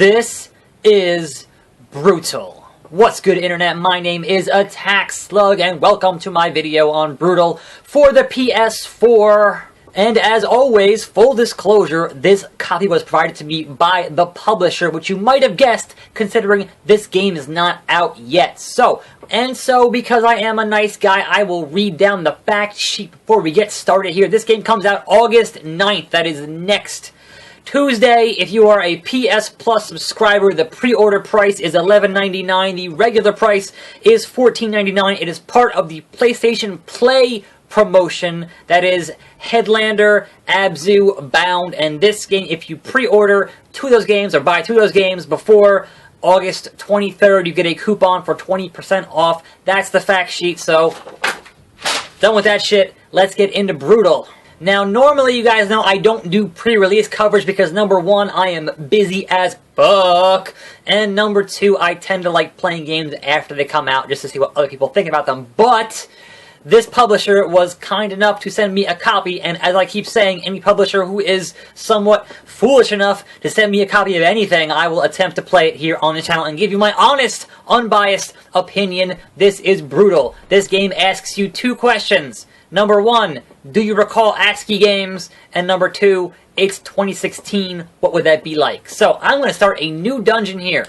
This is Brutal. What's good, Internet? My name is attackslug, and welcome to my video on Brutal for the PS4. And as always, full disclosure, this copy was provided to me by the publisher, which you might have guessed, considering this game is not out yet. So, because I am a nice guy, I will read down the fact sheet before we get started here. This game comes out August 9th, that is next Tuesday. If you are a PS Plus subscriber, the pre-order price is $11.99. The regular price is $14.99. It is part of the PlayStation Play promotion. That is Headlander, Abzu, Bound, and this game, if you pre-order two of those games or buy two of those games before August 23rd, you get a coupon for 20% off. That's the fact sheet, so done with that shit. Let's get into Brutal. Now, normally, you guys know I don't do pre-release coverage because, number one, I am busy as fuck, and number two, I tend to like playing games after they come out just to see what other people think about them. But this publisher was kind enough to send me a copy, and as I keep saying, any publisher who is somewhat foolish enough to send me a copy of anything, I will attempt to play it here on the channel and give you my honest, unbiased opinion. This is Brutal. This game asks you two questions. Number one, do you recall ASCII games? And number two, it's 2016, what would that be like? So, I'm going to start a new dungeon here.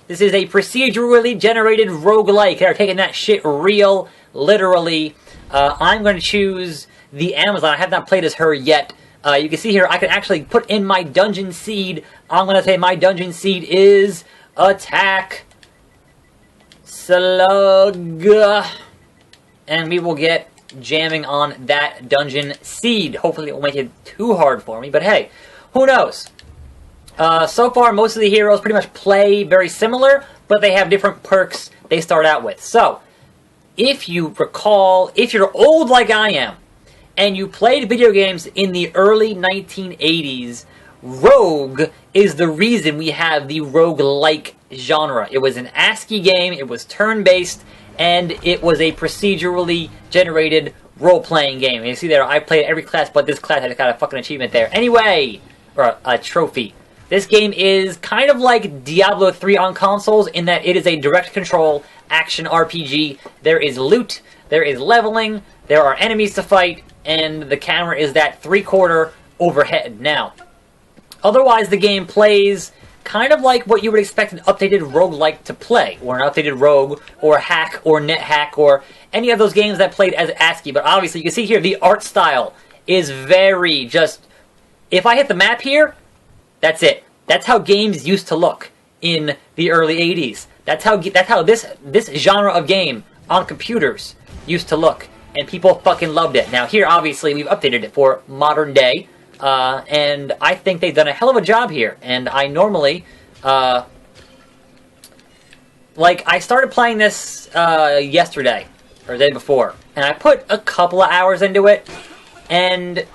This is a procedurally generated roguelike. They're taking that shit real literally. I'm going to choose the Amazon. I have not played as her yet. You can see here, I can actually put in my dungeon seed. I'm going to say my dungeon seed is attackslug. And we will get jamming on that dungeon seed. Hopefully it won't make it too hard for me, but hey, who knows? So far, most of the heroes pretty much play very similar, but they have different perks they start out with. So, if you recall, if you're old like I am, and you played video games in the early 1980s, Rogue is the reason we have the roguelike genre. It was an ASCII game, it was turn-based, and it was a procedurally generated role-playing game. And you see there, I played every class, but this class had got a fucking achievement there. Anyway, or a trophy. This game is kind of like Diablo 3 on consoles in that it is a direct control action RPG. There is loot, there is leveling, there are enemies to fight, and the camera is that 3/4 overhead. Now, otherwise the game plays kind of like what you would expect an updated roguelike to play, or an updated Rogue, or Hack, or NetHack, or any of those games that played as ASCII. But obviously, you can see here, the art style is very just... If I hit the map here, that's it. That's how games used to look in the early 80s. That's how this genre of game on computers used to look, and people fucking loved it. Now here, obviously, we've updated it for modern day, and I think they've done a hell of a job here. And I normally, I started playing this yesterday or the day before, and I put a couple of hours into it. And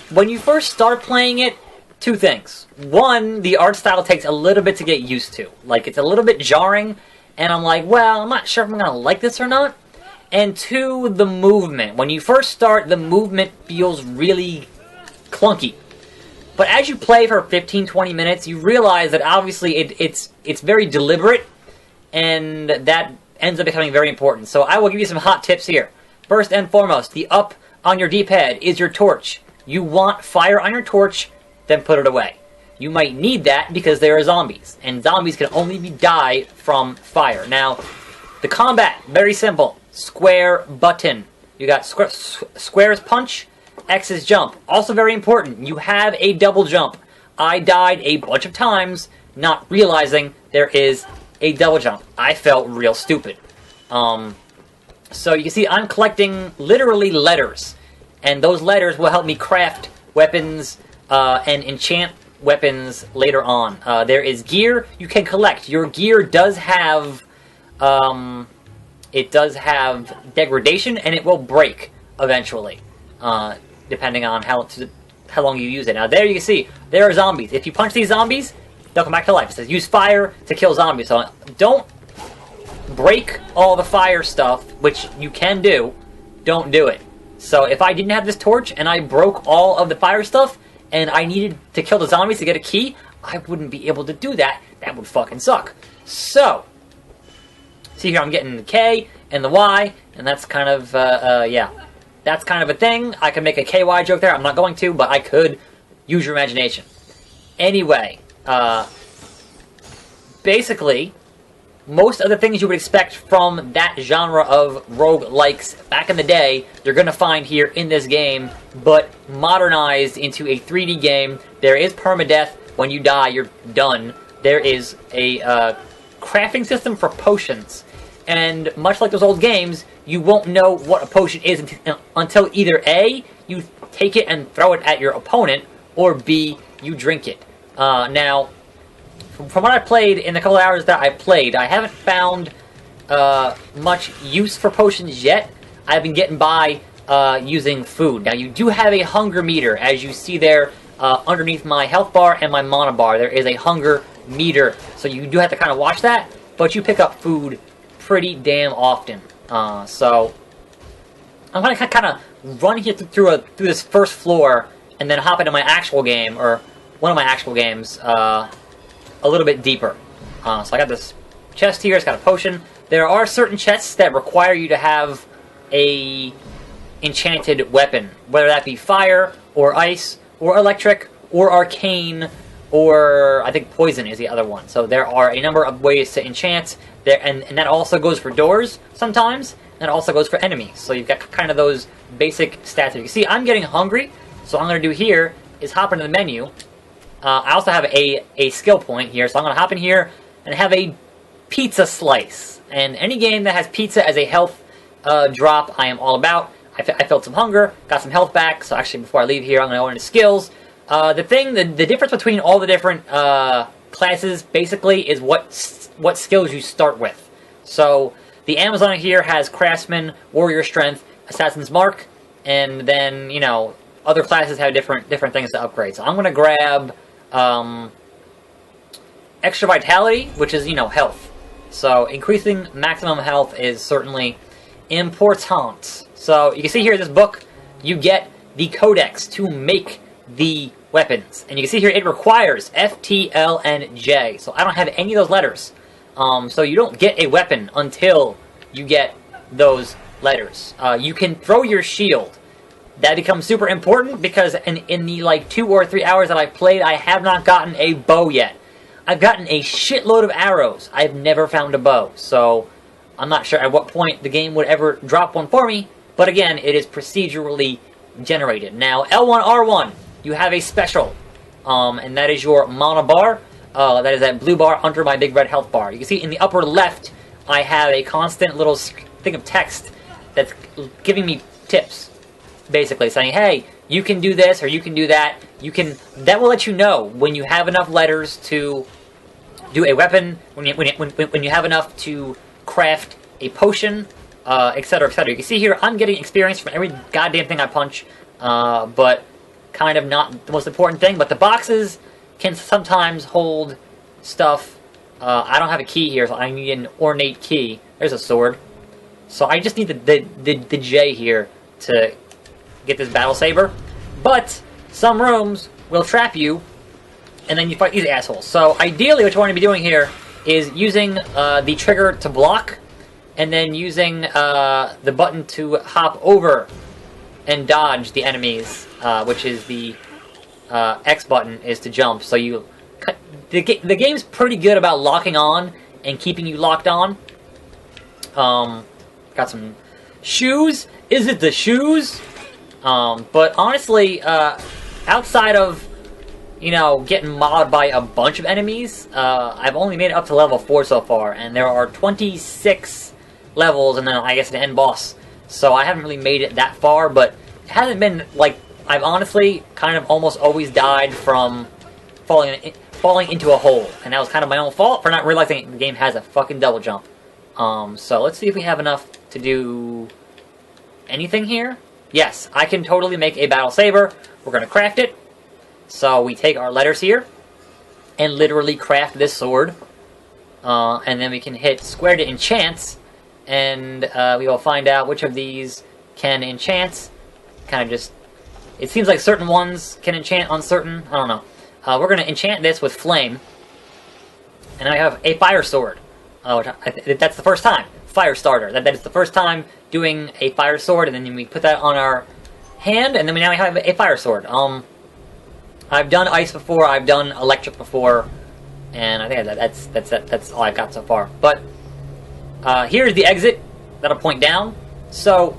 when you first start playing it, two things. One, the art style takes a little bit to get used to. Like, it's a little bit jarring, and I'm like, well, I'm not sure if I'm going to like this or not. And two, the movement. When you first start, the movement feels really clunky. But as you play for 15-20 minutes, you realize that obviously it's very deliberate, and that ends up becoming very important. So I will give you some hot tips here. First and foremost, the up on your D-pad is your torch. You want fire on your torch, then put it away. You might need that because there are zombies, and zombies can only die from fire. Now, the combat, very simple. Square button. You got square is punch, X is jump. Also very important, you have a double jump. I died a bunch of times not realizing there is a double jump. I felt real stupid. So you can see I'm collecting literally letters, and those letters will help me craft weapons and enchant weapons later on. There is gear you can collect. Your gear does have degradation, and it will break eventually, depending on how long you use it. Now there you can see, there are zombies. If you punch these zombies, they'll come back to life. It says use fire to kill zombies. So don't break all the fire stuff, which you can do. Don't do it. So if I didn't have this torch and I broke all of the fire stuff, and I needed to kill the zombies to get a key, I wouldn't be able to do that. That would fucking suck. So, see here, I'm getting the K and the Y, and that's kind of, yeah. That's kind of a thing. I can make a KY joke there. I'm not going to, but I could. Use your imagination. Anyway, basically, most of the things you would expect from that genre of roguelikes back in the day, you're going to find here in this game, but modernized into a 3D game. There is perma-death. When you die, you're done. There is a crafting system for potions. And much like those old games, you won't know what a potion is until either A, you take it and throw it at your opponent, or B, you drink it. Now, from what I played in the couple of hours that I played, I haven't found much use for potions yet. I've been getting by using food. Now, you do have a hunger meter, as you see there underneath my health bar and my mana bar. There is a hunger meter, so you do have to kind of watch that, but you pick up food pretty damn often. So, I'm going to kind of run here through this first floor, and then hop into my actual game, or one of my actual games, a little bit deeper. So I got this chest here, it's got a potion. There are certain chests that require you to have a enchanted weapon, whether that be fire, or ice, or electric, or arcane, or I think poison is the other one. So there are a number of ways to enchant, there, and that also goes for doors sometimes, and it also goes for enemies. So you've got kind of those basic stats. You can see I'm getting hungry. So what I'm going to do here is hop into the menu. I also have a skill point here, so I'm going to hop in here and have a pizza slice. And any game that has pizza as a health drop, I am all about. I felt some hunger, got some health back, so actually before I leave here, I'm going to go into skills. The difference between all the different classes, basically, is what skills you start with. So, the Amazon here has Craftsman, Warrior Strength, Assassin's Mark, and then, you know, other classes have different things to upgrade. So I'm going to grab Extra Vitality, which is, you know, health. So increasing maximum health is certainly important. So you can see here in this book, you get the codex to make the weapons. And you can see here it requires F, T, L, and J. So I don't have any of those letters. So you don't get a weapon until you get those letters. You can throw your shield. That becomes super important because in the like 2 or 3 hours that I've played, I have not gotten a bow yet. I've gotten a shitload of arrows. I've never found a bow. So I'm not sure at what point the game would ever drop one for me. But again, it is procedurally generated. Now, L1, R1, you have a special. And that is your mana bar. That is that blue bar under my big red health bar. You can see in the upper left, I have a constant little thing of text that's giving me tips. Basically saying, hey, you can do this or you can do that. That will let you know when you have enough letters to do a weapon, when you have enough to craft a potion, etc., etc. You can see here I'm getting experience from every goddamn thing I punch, but kind of not the most important thing. But the boxes can sometimes hold stuff. I don't have a key here, so I need an ornate key. There's a sword. So I just need the J here to get this battle saber. But some rooms will trap you, and then you fight these assholes. So ideally what you want to be doing here is using the trigger to block, and then using the button to hop over and dodge the enemies, which is the X button is to jump. So the game's pretty good about locking on and keeping you locked on. Got some shoes. Is it the shoes? But honestly, outside of, you know, getting mobbed by a bunch of enemies, I've only made it up to level 4 so far, and there are 26 levels, and then I guess an end boss. So I haven't really made it that far, but it hasn't been, like, I've honestly kind of almost always died from falling into a hole, and that was kind of my own fault for not realizing the game has a fucking double jump. So let's see if we have enough to do anything here. Yes, I can totally make a battle saber. We're going to craft it. So we take our letters here and literally craft this sword. And then we can hit square to enchant. And we will find out which of these can enchant. Kind of just... It seems like certain ones can enchant on certain... I don't know. we're going to enchant this with flame. And I have a fire sword. That's the first time. Fire starter. That is the first time doing a fire sword, and then we put that on our hand, and then now we have a fire sword. I've done ice before, I've done electric before, and I think that's all I've got so far. But here's the exit that'll point down. So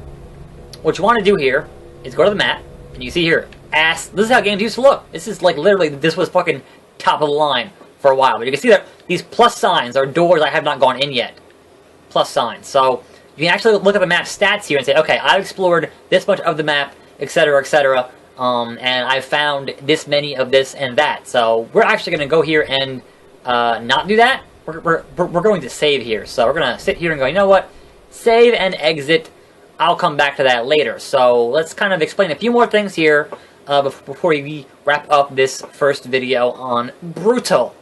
what you want to do here is go to the map, and you see here, this is how games used to look. This is like literally, this was fucking top of the line for a while. But you can see that these plus signs are doors I have not gone in yet. Plus signs. So you can actually look at the map stats here and say, okay, I've explored this much of the map, etc., etc., and I've found this many of this and that. So we're actually going to go here and not do that. We're going to save here. So we're going to sit here and go, you know what? Save and exit. I'll come back to that later. So let's kind of explain a few more things here before we wrap up this first video on Brutal.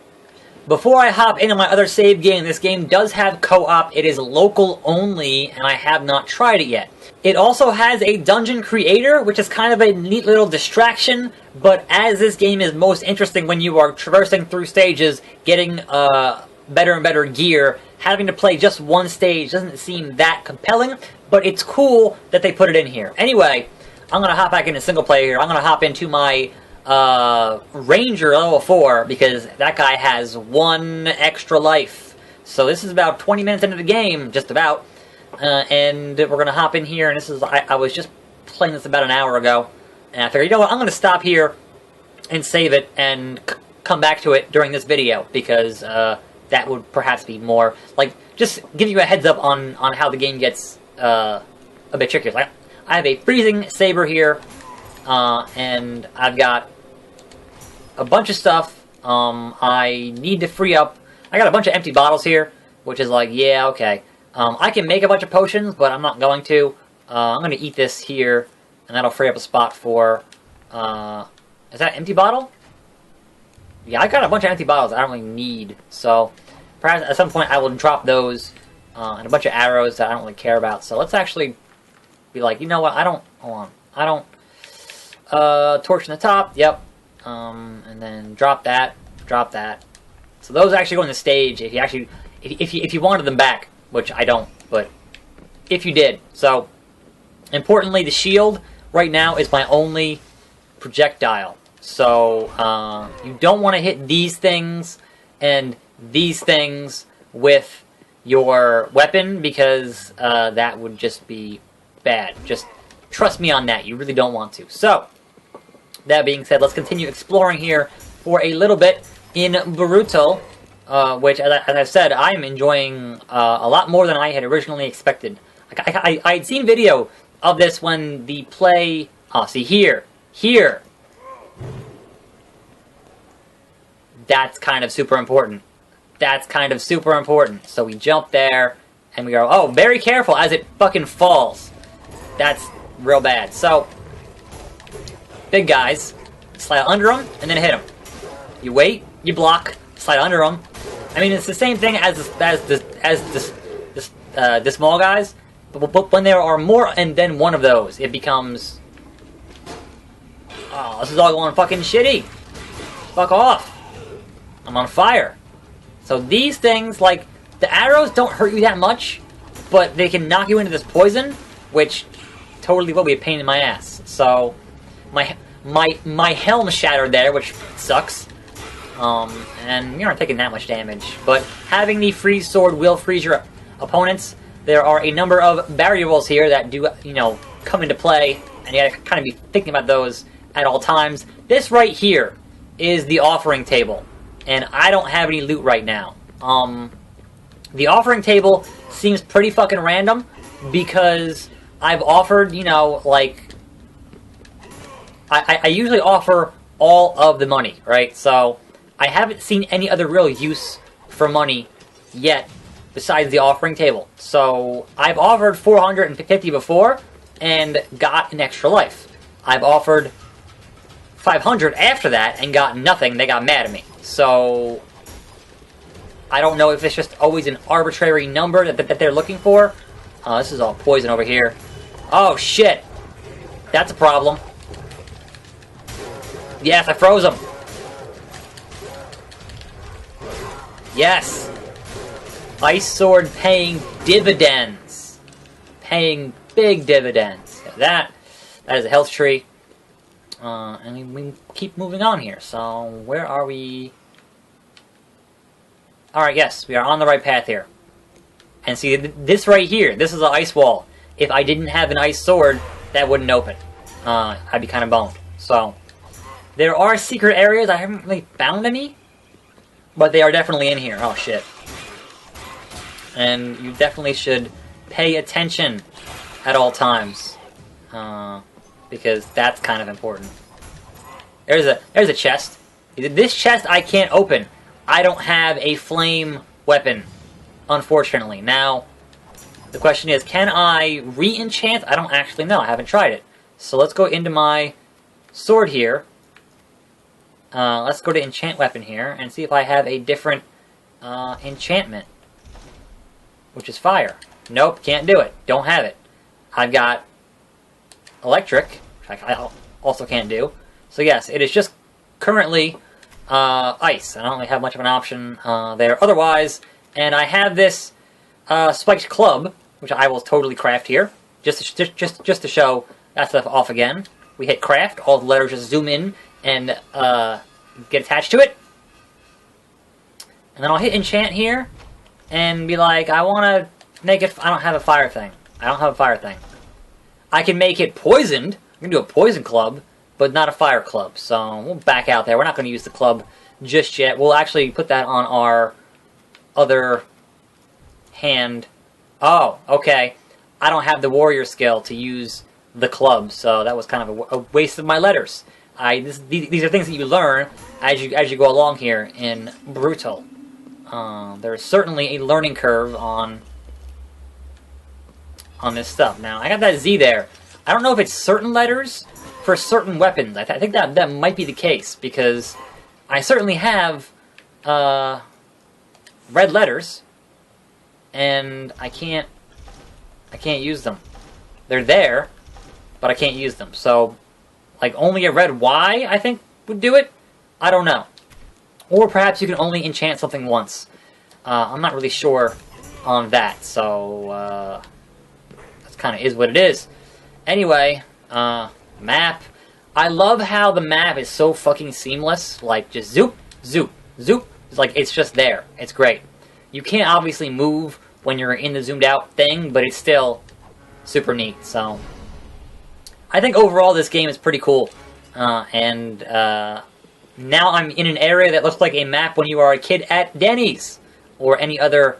Before I hop into my other save game, this game does have co-op. It is local only, and I have not tried it yet. It also has a dungeon creator, which is kind of a neat little distraction, but as this game is most interesting when you are traversing through stages, getting better and better gear, having to play just one stage doesn't seem that compelling, but it's cool that they put it in here. Anyway, I'm going to hop back into single player here. I'm going to hop into my Ranger level 4, because that guy has 1 extra life. So this is about 20 minutes into the game, just about. And we're going to hop in here, and this is, I was just playing this about an hour ago, and I figured, you know what, I'm going to stop here and save it and come back to it during this video, because that would perhaps be more, like, just give you a heads up on how the game gets a bit trickier. Like, I have a freezing saber here, and I've got a bunch of stuff. I need to free up. I got a bunch of empty bottles here, which is like, yeah, okay. I can make a bunch of potions, but I'm not going to. I'm going to eat this here, and that'll free up a spot for... is that an empty bottle? Yeah, I got a bunch of empty bottles I don't really need. So, perhaps at some point I will drop those, and a bunch of arrows that I don't really care about. So let's actually be like, you know what, hold on. I don't... torch in the top, yep. And then drop that. So those actually go in the stage if you wanted them back, which I don't, but if you did. So, importantly, the shield right now is my only projectile. So, you don't want to hit these things and these things with your weapon, because that would just be bad. Just trust me on that. You really don't want to. So, that being said, let's continue exploring here for a little bit in Brutal, which, as I've said, I'm enjoying a lot more than I had originally expected. I had seen video of this when the play... Oh, see, here. That's kind of super important. So we jump there, and we go, oh, very careful as it fucking falls. That's real bad. So, big guys, slide under them, and then hit them. You wait, you block, slide under them. I mean, it's the same thing as the small guys, but when there are more and then one of those, it becomes... Oh, this is all going fucking shitty. Fuck off. I'm on fire. So these things, like, the arrows don't hurt you that much, but they can knock you into this poison, which totally will be a pain in my ass. So, my helm shattered there, which sucks. And you're not taking that much damage. But having the freeze sword will freeze your opponents. There are a number of variables here that do, come into play, and you gotta kind of be thinking about those at all times. This right here is the offering table, and I don't have any loot right now. The offering table seems pretty fucking random, because I've offered, I usually offer all of the money, right? So, I haven't seen any other real use for money yet, besides the offering table. So, I've offered 450 before, and got an extra life. I've offered 500 after that, and got nothing. They got mad at me. So, I don't know if it's just always an arbitrary number that they're looking for. This is all poison over here. Oh, shit. That's a problem. Yes, I froze him. Yes! Ice sword paying dividends. Paying big dividends. That is a health tree. And we keep moving on here. So, where are we? Alright, yes, we are on the right path here. And see, this right here, this is an ice wall. If I didn't have an ice sword, that wouldn't open. I'd be kind of boned. So, there are secret areas. I haven't really found any. But they are definitely in here. Oh, shit. And you definitely should pay attention at all times. Because that's kind of important. There's a chest. This chest I can't open. I don't have a flame weapon, unfortunately. Now, the question is, can I re-enchant? I don't actually know. I haven't tried it. So let's go into my sword here. Let's go to enchant weapon here and see if I have a different enchantment, which is fire. Nope, can't do it. Don't have it. I've got electric, which I also can't do. So yes, it is just currently ice. I don't really have much of an option there otherwise. And I have this spiked club, which I will totally craft here, just to show that stuff off again. We hit craft, all the letters just zoom in and get attached to it. And then I'll hit enchant here and be like, I want to make it. I don't have a fire thing. I can make it poisoned. I can do a poison club, but not a fire club. So we'll back out there. We're not going to use the club just yet. We'll actually put that on our other hand. Oh, okay. I don't have the warrior skill to use the club, so that was kind of a waste of my letters. These are things that you learn as you go along here in Brutal. There is certainly a learning curve on this stuff. Now, I got that Z there. I don't know if it's certain letters for certain weapons. I think that might be the case, because I certainly have red letters, and I can't use them. They're there, but I can't use them. So, like, only a red Y, I think, would do it? I don't know. Or perhaps you can only enchant something once. I'm not really sure on that, so that kind of is what it is. Anyway, map. I love how the map is so fucking seamless. Like, just zoop, zoop, zoop. It's like, it's just there. It's great. You can't obviously move when you're in the zoomed out thing, but it's still super neat, so I think overall this game is pretty cool. And now I'm in an area that looks like a map when you are a kid at Denny's or any other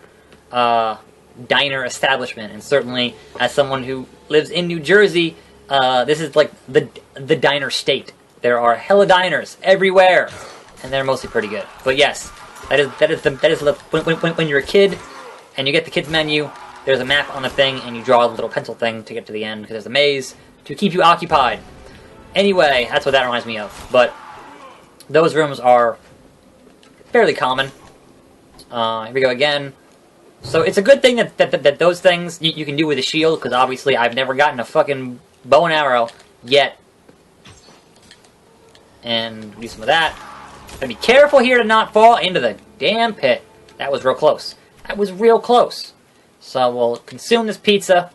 diner establishment. And certainly, as someone who lives in New Jersey, this is like the diner state. There are hella diners everywhere, and they're mostly pretty good. But yes, that is when you're a kid and you get the kids menu. There's a map on the thing, and you draw a little pencil thing to get to the end, because there's a maze to keep you occupied. Anyway, that's what that reminds me of. But those rooms are fairly common. Here we go again. So it's a good thing that those things you can do with a shield, because obviously I've never gotten a fucking bow and arrow yet. And do some of that. Gotta be careful here to not fall into the damn pit. That was real close. That was real close. So we'll consume this pizza.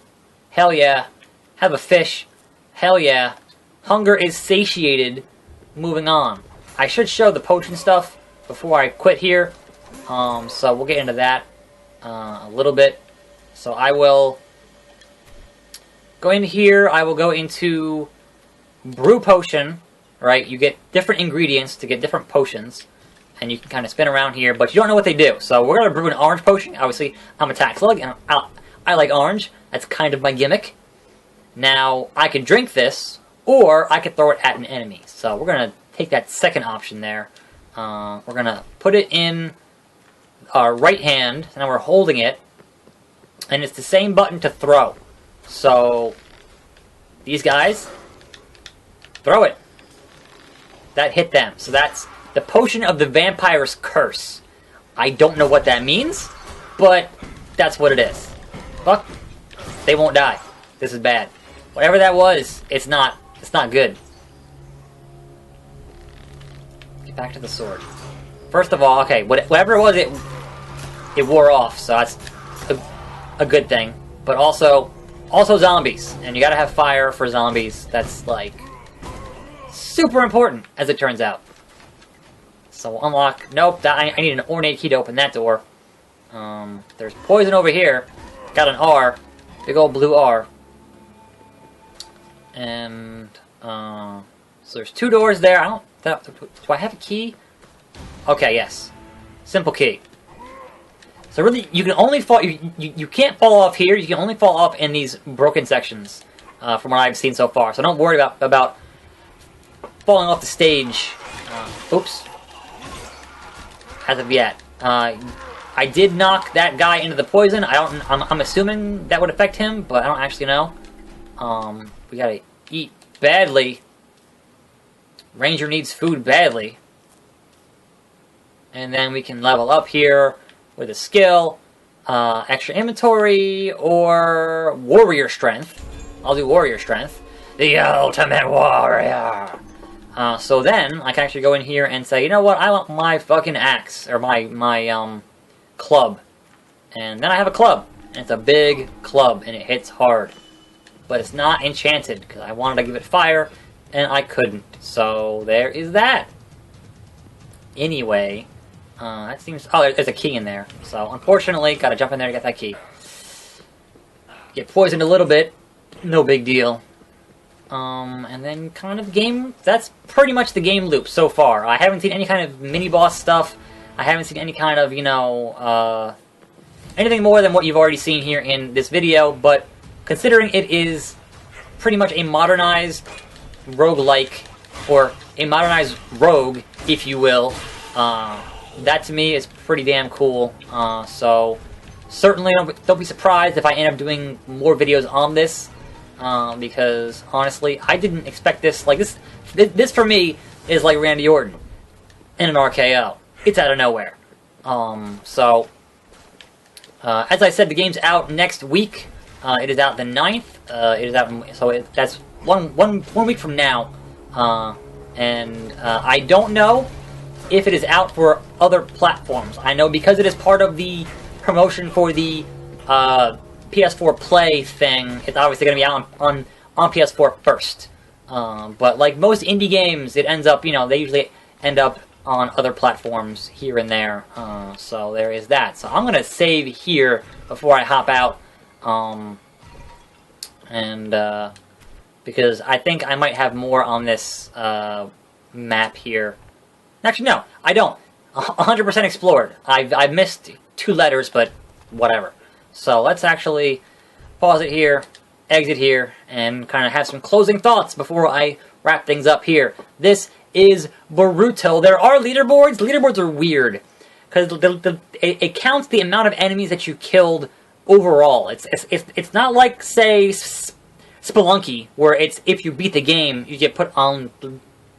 Hell yeah. Have a fish. Hell yeah. Hunger is satiated. Moving on. I should show the potion stuff before I quit here. So we'll get into that a little bit. So I will go in here. I will go into brew potion. Right? You get different ingredients to get different potions. And you can kind of spin around here, but you don't know what they do. So we're going to brew an orange potion. Obviously, I'm a attackslug, and I like orange. That's kind of my gimmick. Now, I could drink this, or I could throw it at an enemy. So we're going to take that second option there. We're going to put it in our right hand, and now we're holding it. And it's the same button to throw. So, these guys, throw it. That hit them. So that's the potion of the vampire's curse. I don't know what that means, but that's what it is. Fuck. They won't die. This is bad. Whatever that was, it's not good. Get back to the sword. First of all, okay, whatever it was, it wore off, so that's a good thing. But also zombies, and you gotta have fire for zombies. That's like super important, as it turns out. So unlock. Nope, I need an ornate key to open that door. There's poison over here. Got an R, big old blue R. And so there's 2 doors there. Do I have a key? Okay, yes. Simple key. So really, you can only fall. You can't fall off here. You can only fall off in these broken sections, from what I've seen so far. So don't worry about falling off the stage. Oops. As of yet, I did knock that guy into the poison. I'm assuming that would affect him, but I don't actually know. We gotta eat badly. Ranger needs food badly. And then we can level up here with a skill, extra inventory, or warrior strength. I'll do warrior strength. The ultimate warrior! So then, I can actually go in here and say, you know what, I want my fucking axe, or my club. And then I have a club. And it's a big club, and it hits hard. But it's not enchanted, because I wanted to give it fire, and I couldn't. So, there is that. Anyway, that seems... Oh, there's a key in there. So, unfortunately, gotta jump in there to get that key. Get poisoned a little bit. No big deal. And then kind of game... That's pretty much the game loop so far. I haven't seen any kind of mini-boss stuff. I haven't seen any kind of, you know, anything more than what you've already seen here in this video, but considering it is pretty much a modernized roguelike, or a modernized rogue, if you will, that to me is pretty damn cool. So certainly don't be surprised if I end up doing more videos on this, because honestly, I didn't expect this. Like this for me is like Randy Orton in an RKO. It's out of nowhere. So as I said, the game's out next week. It is out the 9th. It is out, so that's one week from now. And I don't know if it is out for other platforms. I know because it is part of the promotion for the PS4 Play thing, it's obviously going to be out on PS4 first. But like most indie games, it ends up, you know, they usually end up on other platforms here and there. So there is that. So I'm going to save here before I hop out. Because I think I might have more on this map here. Actually, no, I don't. 100% explored. I've missed 2 letters, but whatever. So let's actually pause it here, exit here, and kind of have some closing thoughts before I wrap things up here. This is Brutal. There are leaderboards. Leaderboards are weird because it counts the amount of enemies that you killed overall. It's not like, say, Spelunky, where it's if you beat the game, you get put on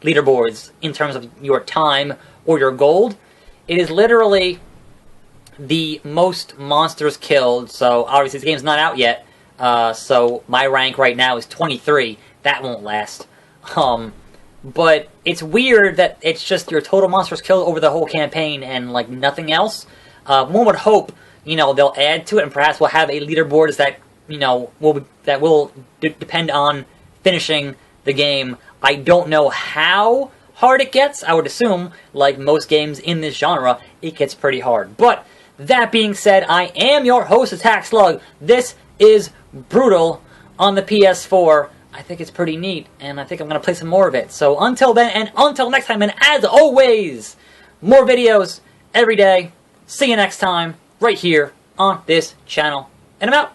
leaderboards in terms of your time or your gold. It is literally the most monsters killed. So obviously this game's not out yet. So my rank right now is 23. That won't last. But it's weird that it's just your total monsters killed over the whole campaign and like nothing else. One would hope, you know, they'll add to it and perhaps we'll have a leaderboard that, you know, will depend on finishing the game. I don't know how hard it gets. I would assume, like most games in this genre, it gets pretty hard. But that being said, I am your host, attackslug. This is Brutal on the PS4. I think it's pretty neat, and I think I'm going to play some more of it. So until then, and until next time, and as always, more videos every day. See you next time, right here on this channel. And I'm out.